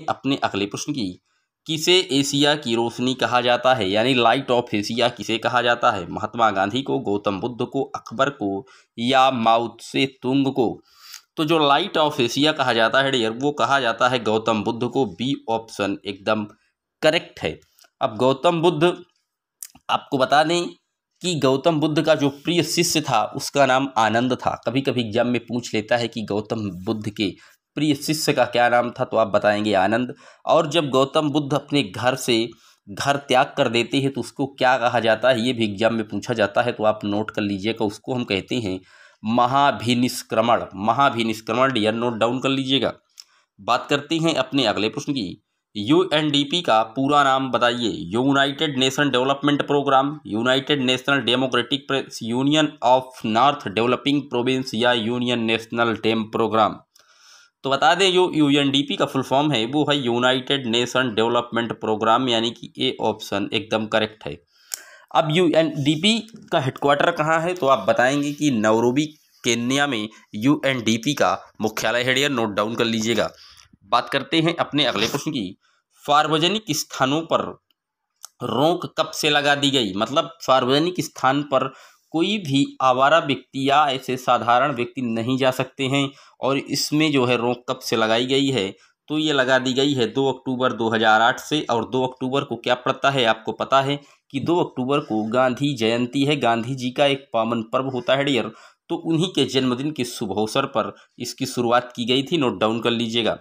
अपने अगले प्रश्न की, किसे एशिया की रोशनी कहा जाता है, यानी लाइट ऑफ एशिया किसे कहा जाता है? महात्मा गांधी को, गौतम बुद्ध को, अकबर को या माओ से तुंग को? तो जो लाइट ऑफ एशिया कहा जाता है डियर, वो कहा जाता है गौतम बुद्ध को। बी ऑप्शन एकदम करेक्ट है। अब गौतम बुद्ध, आपको बता दें कि गौतम बुद्ध का जो प्रिय शिष्य था उसका नाम आनंद था। कभी कभी एग्जाम में पूछ लेता है कि गौतम बुद्ध के प्रिय शिष्य का क्या नाम था, तो आप बताएंगे आनंद। और जब गौतम बुद्ध अपने घर से घर त्याग कर देते हैं तो उसको क्या कहा जाता है, ये भी एग्जाम में पूछा जाता है, तो आप नोट कर लीजिएगा। उसको हम कहते हैं महाभिनिष्क्रमण। महाभिनिष्क्रमण डियर, नोट डाउन कर लीजिएगा। बात करते हैं अपने अगले प्रश्न की, यूएनडीपी का पूरा नाम बताइए। United Nation Development Programme, United National Democratic Press, Union of North Developing Province या यूनियन नेशनल डेम प्रोग्राम? तो बता दें जो यूएनडीपी का फुल फॉर्म है वो है यूनाइटेड नेशन डेवलपमेंट प्रोग्राम, यानी कि ए ऑप्शन एकदम करेक्ट है। अब यूएनडीपी का हेडक्वार्टर कहाँ है, तो आप बताएंगे कि नैरोबी केन्या में यूएनडीपी का मुख्यालय है डियर, नोट डाउन कर लीजिएगा। बात करते हैं अपने अगले प्रश्न की, सार्वजनिक स्थानों पर रोक कब से लगा दी गई? मतलब सार्वजनिक स्थान पर कोई भी आवारा व्यक्ति या ऐसे साधारण व्यक्ति नहीं जा सकते हैं, और इसमें जो है रोक कब से लगाई गई है, तो ये लगा दी गई है 2 अक्टूबर 2008 से। और 2 अक्टूबर को क्या पड़ता है, आपको पता है कि 2 अक्टूबर को गांधी जयंती है, गांधी जी का एक पावन पर्व होता है डियर, तो उन्हीं के जन्मदिन के शुभ अवसर पर इसकी शुरुआत की गई थी, नोट डाउन कर लीजिएगा।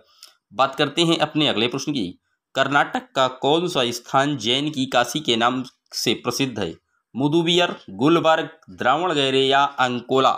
बात करते हैं अपने अगले प्रश्न की, कर्नाटक का कौन सा स्थान जैन की काशी के नाम से प्रसिद्ध है? मुदुबियर, गुलबर्ग, द्रावणगेरे या अंकोला?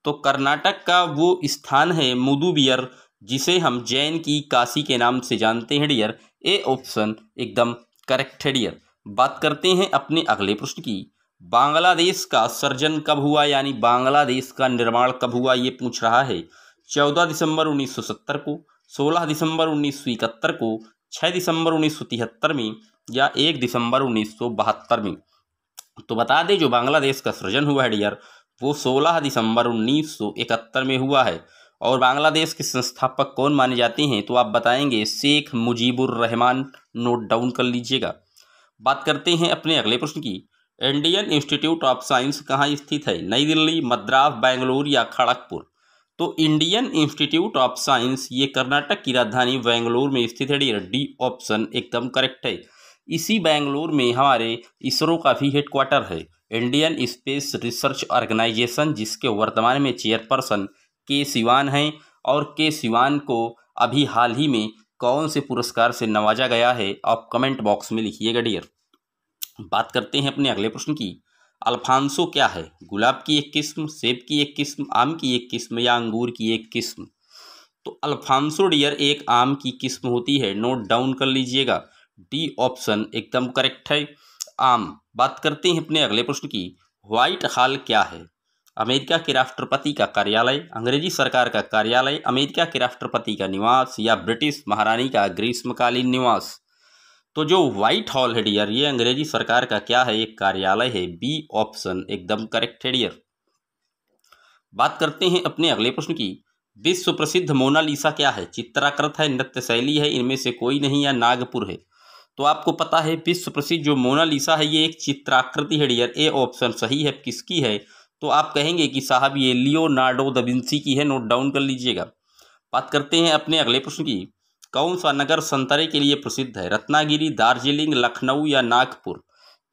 तो कर्नाटक का वो स्थान है मुदुबियर, जिसे हम जैन की काशी के नाम से जानते हैं डियर। ए ऑप्शन एकदम करेक्ट है डियर। बात करते हैं अपने अगले प्रश्न की, बांग्लादेश का सर्जन कब हुआ, यानी बांग्लादेश का निर्माण कब हुआ, ये पूछ रहा है। 14 दिसंबर 1970 को, 16 दिसंबर 1971 को, 6 दिसंबर 1973 में या 1 दिसंबर 1972 में? तो बता दें जो बांग्लादेश का सृजन हुआ है डियर, वो 16 दिसंबर 1971 में हुआ है। और बांग्लादेश के संस्थापक कौन माने जाते हैं, तो आप बताएंगे शेख मुजीबुर रहमान, नोट डाउन कर लीजिएगा। बात करते हैं अपने अगले प्रश्न की, इंडियन इंस्टीट्यूट ऑफ साइंस कहाँ स्थित है? नई दिल्ली, मद्रास, बेंगलुरु या खड़गपुर? तो इंडियन इंस्टीट्यूट ऑफ साइंस ये कर्नाटक की राजधानी बेंगलुरु में स्थित है डियर। डी ऑप्शन एकदम करेक्ट है। इसी बेंगलुरु में हमारे इसरो का भी हेडक्वार्टर है, इंडियन स्पेस रिसर्च ऑर्गेनाइजेशन, जिसके वर्तमान में चेयरपर्सन के सिवान हैं। और के सिवान को अभी हाल ही में कौन से पुरस्कार से नवाजा गया है, आप कमेंट बॉक्स में लिखिएगा डियर। बात करते हैं अपने अगले प्रश्न की, अल्फांसो क्या है? गुलाब की एक किस्म, सेब की एक किस्म, आम की एक किस्म या अंगूर की एक किस्म? तो अल्फांसो डियर एक आम की किस्म होती है, नोट डाउन कर लीजिएगा। डी ऑप्शन एकदम करेक्ट है, आम। बात करते हैं अपने अगले प्रश्न की, व्हाइट हॉल क्या है? अमेरिका के राष्ट्रपति का कार्यालय, अंग्रेजी सरकार का कार्यालय, अमेरिका के राष्ट्रपति का निवास या ब्रिटिश महारानी का ग्रीष्मकालीन निवास? तो जो व्हाइट हॉल है डियर, ये अंग्रेजी सरकार का क्या है, एक कार्यालय है। बी ऑप्शन एकदम करेक्ट है डियर। बात करते हैं अपने अगले प्रश्न की, विश्व प्रसिद्ध मोनालिसा क्या है? चित्राकृत है, नृत्य शैली है, इनमें से कोई नहीं या नागपुर है? तो आपको पता है विश्व प्रसिद्ध जो मोनालिसा है ये एक चित्राकृति है डियर। ए ऑप्शन सही है। किसकी है, तो आप कहेंगे कि साहब ये लियोनार्डो दा विंची की है, नोट डाउन कर लीजिएगा। बात करते हैं अपने अगले प्रश्न की, कौन सा नगर संतरे के लिए प्रसिद्ध है? रत्नागिरी, दार्जिलिंग, लखनऊ या नागपुर?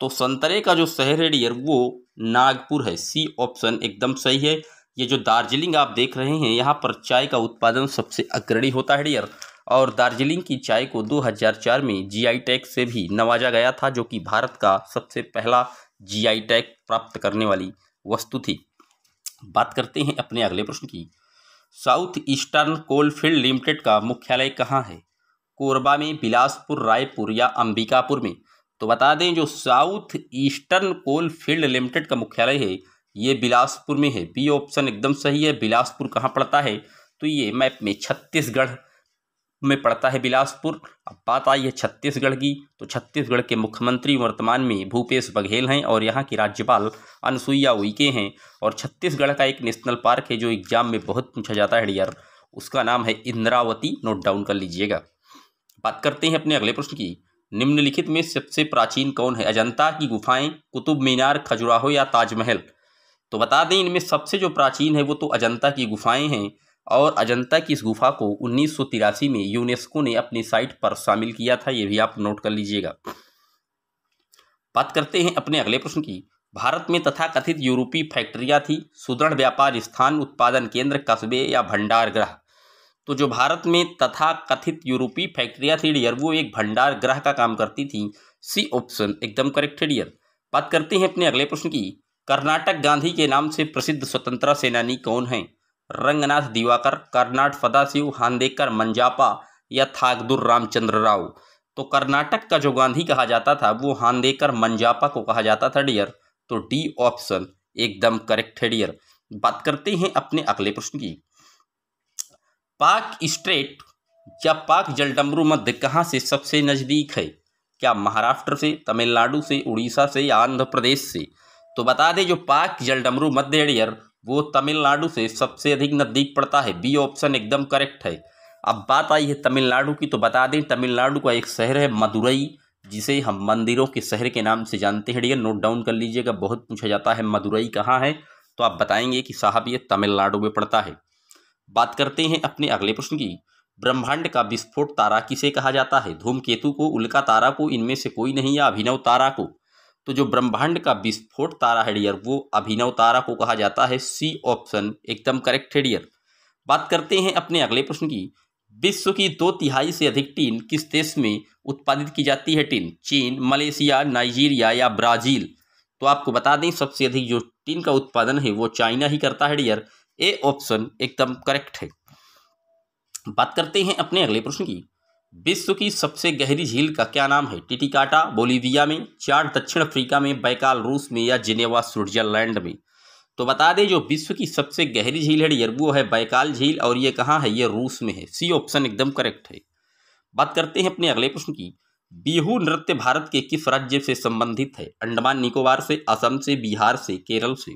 तो संतरे का जो शहर है डियर वो नागपुर है। सी ऑप्शन एकदम सही है। ये जो दार्जिलिंग आप देख रहे हैं, यहाँ पर चाय का उत्पादन सबसे अग्रणी होता है डियर। और दार्जिलिंग की चाय को 2004 में जीआई टैग से भी नवाजा गया था, जो कि भारत का सबसे पहला जीआई टैग प्राप्त करने वाली वस्तु थी। बात करते हैं अपने अगले प्रश्न की, साउथ ईस्टर्न कोलफील्ड लिमिटेड का मुख्यालय कहाँ है? कोरबा में, बिलासपुर, रायपुर या अंबिकापुर में? तो बता दें जो साउथ ईस्टर्न कोलफील्ड लिमिटेड का मुख्यालय है ये बिलासपुर में है। बी ऑप्शन एकदम सही है। बिलासपुर कहाँ पड़ता है, तो ये मैप में छत्तीसगढ़ में पड़ता है बिलासपुर। अब बात आई है छत्तीसगढ़ की, तो छत्तीसगढ़ के मुख्यमंत्री वर्तमान में भूपेश बघेल हैं और यहाँ की राज्यपाल अनुसुईया उइके हैं। और छत्तीसगढ़ का एक नेशनल पार्क है जो एग्जाम में बहुत पूछा जाता है डियर, उसका नाम है इंद्रावती, नोट डाउन कर लीजिएगा। बात करते हैं अपने अगले प्रश्न की। निम्नलिखित में सबसे प्राचीन कौन है? अजंता की गुफाएं, कुतुब मीनार, खजुराहो या ताजमहल? तो बता दें इनमें सबसे जो प्राचीन है वो तो अजंता की गुफाएं हैं, और अजंता की इस गुफा को 1983 में यूनेस्को ने अपनी साइट पर शामिल किया था, ये भी आप नोट कर लीजिएगा। बात करते हैं अपने अगले प्रश्न की। भारत में तथाकथित यूरोपीय फैक्ट्रियां थी, सुदृढ़ व्यापार स्थान, उत्पादन केंद्र, कस्बे या भंडार गृह? तो जो भारत में तथाकथित यूरोपीय फैक्ट्रियां थी डियर, वो एक भंडार गृह का काम करती थी। सी ऑप्शन एकदम करेक्ट है डियर। बात करते हैं अपने अगले प्रश्न की। कर्नाटक गांधी के नाम से प्रसिद्ध स्वतंत्रता सेनानी कौन है? रंगनाथ दिवाकर, कर्नाट सदाशिव, हांदेकर मंजापा या थागदुर रामचंद्र राव? तो कर्नाटक का जो गांधी कहा जाता था वो हांदेकर मंजापा को कहा जाता था डियर, तो डी ऑप्शन एकदम करेक्ट है डियर। बात करते हैं अपने अगले प्रश्न की। पाक स्ट्रेट या पाक जलडमरू मध्य कहाँ से सबसे नज़दीक है? क्या महाराष्ट्र से, तमिलनाडु से, उड़ीसा से या आंध्र प्रदेश से? तो बता दें जो पाक जलडमरू मध्य डियर वो तमिलनाडु से सबसे अधिक नज़दीक पड़ता है, बी ऑप्शन एकदम करेक्ट है। अब बात आई है तमिलनाडु की, तो बता दें तमिलनाडु का एक शहर है मदुरई, जिसे हम मंदिरों के शहर के नाम से जानते हैं डियर, नोट डाउन कर लीजिएगा, बहुत पूछा जाता है मदुरई कहाँ है, तो आप बताएंगे कि साहब ये तमिलनाडु में पड़ता है। बात करते हैं अपने अगले प्रश्न की। ब्रह्मांड का विस्फोट तारा किसे कहा जाता है? धूमकेतु को, उल्का तारा को, इनमें से कोई नहीं या अभिनव तारा को? तो जो ब्रह्मांड का विस्फोट तारा है डियर वो अभिनव तारा को कहा जाता है, सी ऑप्शन एकदम करेक्ट है डियर। बात करते हैं अपने अगले प्रश्न की। विश्व की 2/3 से अधिक टीन किस देश में उत्पादित की जाती है? टीन चीन, मलेशिया, नाइजीरिया या ब्राजील? तो आपको बता दें सबसे अधिक जो टीन का उत्पादन है वो चाइना ही करता है डियर, ए ऑप्शन एकदम करेक्ट है। बात करते हैं अपने अगले प्रश्न की। विश्व की सबसे गहरी झील का क्या नाम है? टिटिकाटा बोलीविया में, चाड दक्षिण अफ्रीका में, बैकाल रूस में या जिनेवा स्विट्जरलैंड में? तो बता दें जो विश्व की सबसे गहरी झील है डियर वो है बैकाल झील, और ये कहाँ है? ये रूस में है, सी ऑप्शन एकदम करेक्ट है। बात करते हैं अपने अगले प्रश्न की। बिहू नृत्य भारत के किस राज्य से संबंधित है? अंडमान निकोबार से, असम से, बिहार से, केरल से?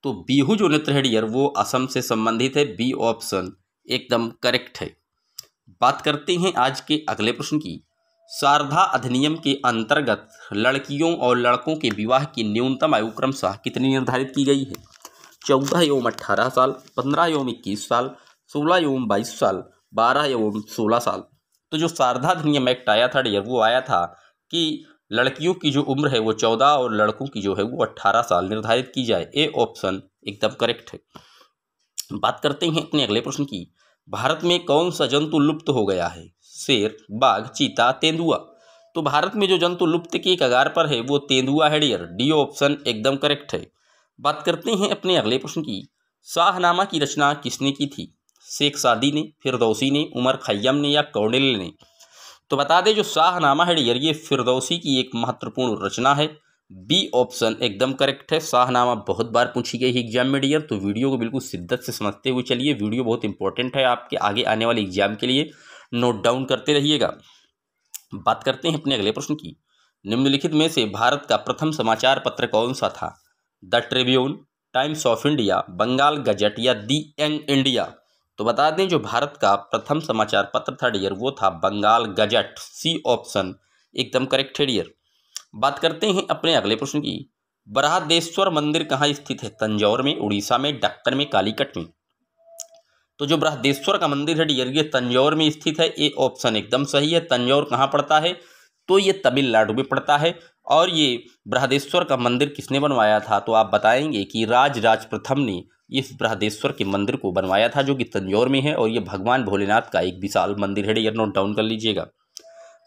तो बिहू जो नृत्य है डियर वो असम से संबंधित है, बी ऑप्शन एकदम करेक्ट है। बात करते हैं आज के अगले प्रश्न की। शारदा अधिनियम के अंतर्गत लड़कियों और लड़कों के विवाह की न्यूनतम आयु क्रमशः कितनी निर्धारित की गई है? 14 एवं 18 साल, 15 एवं 21 साल, 16 एवं 22 साल, 12 एवं 16 साल? तो जो शारदा अधिनियम एक्ट आया था डियर वो आया था कि लड़कियों की जो उम्र है वो 14 और लड़कों की जो है वो 18 साल निर्धारित की जाए, ए ऑप्शन एकदम करेक्ट है। बात करते हैं अपने अगले प्रश्न की। भारत में कौन सा जंतु लुप्त हो गया है? शेर, बाघ, चीता, तेंदुआ? तो भारत में जो जंतु लुप्त के कगार पर है वो तेंदुआ है डियर, डी ऑप्शन एकदम करेक्ट है। बात करते हैं अपने अगले प्रश्न की। शाहनामा की रचना किसने की थी? शेख सादी ने, फिरदौसी ने, उमर खय्यम ने या कौंडिल्य ने? तो बता दें जो शाहनामा है डियर ये फिरदौसी की एक महत्वपूर्ण रचना है, बी ऑप्शन एकदम करेक्ट है। शाहनामा बहुत बार पूछी गई है एग्जाम में डियर, तो वीडियो को बिल्कुल शिद्दत से समझते हुए चलिए, वीडियो बहुत इंपॉर्टेंट है आपके आगे आने वाले एग्जाम के लिए, नोट डाउन करते रहिएगा। बात करते हैं अपने अगले प्रश्न की। निम्नलिखित में से भारत का प्रथम समाचार पत्र कौन सा था? The Tribune, Times of India, Bengal gazette या दी यंग इंडिया? तो बता दें जो भारत का प्रथम समाचार पत्र था डियर वो था बंगाल गजट, सी ऑप्शन एकदम करेक्ट है डियर। बात करते हैं अपने अगले प्रश्न की। बृहदेश्वर मंदिर कहाँ स्थित है? तंजौर में, उड़ीसा में, दक्कन में, कालीकट में? तो जो बृहदेश्वर का मंदिर है डियर ये तंजौर में स्थित है, ए ऑप्शन एकदम सही है। तंजौर कहाँ पड़ता है? तो ये तमिलनाडु में पड़ता है। और ये बृहदेश्वर का मंदिर किसने बनवाया था? तो आप बताएंगे कि राज प्रथम ने इस बृहदेश्वर के मंदिर को बनवाया था, जो कि तंजौर में है, और ये भगवान भोलेनाथ का एक विशाल मंदिर है डियर, नोट डाउन कर लीजिएगा।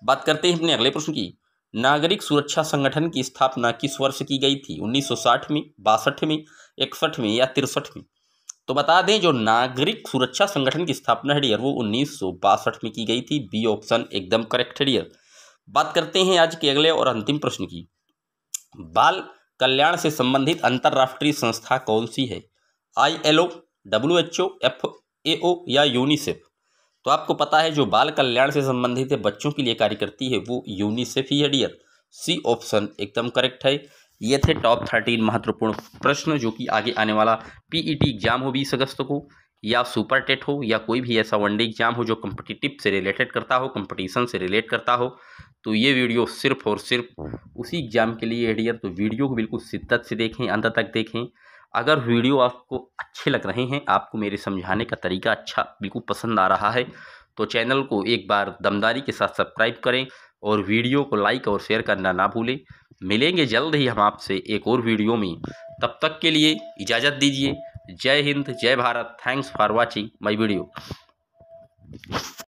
बात करते हैं अपने अगले प्रश्न की। नागरिक सुरक्षा संगठन की स्थापना किस वर्ष की गई थी? 1960 में, 62 में, 61 में या 63 में? तो बता दें जो नागरिक सुरक्षा संगठन की स्थापना है डियर वो 1962 में की गई थी, बी ऑप्शन एकदम करेक्ट है डियर। बात करते हैं आज के अगले और अंतिम प्रश्न की। बाल कल्याण से संबंधित अंतर्राष्ट्रीय संस्था कौन सी है? ILO, WHO, FAO या यूनिसेफ? तो आपको पता है जो बाल कल्याण से संबंधित है, बच्चों के लिए कार्य करती है, वो यूनिसेफ ही है डियर, सी ऑप्शन एकदम करेक्ट है। ये थे टॉप 13 महत्वपूर्ण प्रश्न जो कि आगे आने वाला PET एग्जाम हो 20 अगस्त को, या सुपर टेट हो या कोई भी ऐसा वनडे एग्जाम हो जो कम्पिटिटिव से रिलेटेड करता हो, कंपटीशन से रिलेट करता हो, तो ये वीडियो सिर्फ और सिर्फ उसी एग्जाम के लिए है डियर। तो वीडियो को बिल्कुल शिद्दत से देखें, अंत तक देखें। अगर वीडियो आपको अच्छे लग रहे हैं, आपको मेरे समझाने का तरीका अच्छा बिल्कुल पसंद आ रहा है, तो चैनल को एक बार दमदारी के साथ सब्सक्राइब करें और वीडियो को लाइक और शेयर करना ना भूलें। मिलेंगे जल्द ही हम आपसे एक और वीडियो में, तब तक के लिए इजाज़त दीजिए। जय हिंद, जय Bharat. Thanks for watching my video.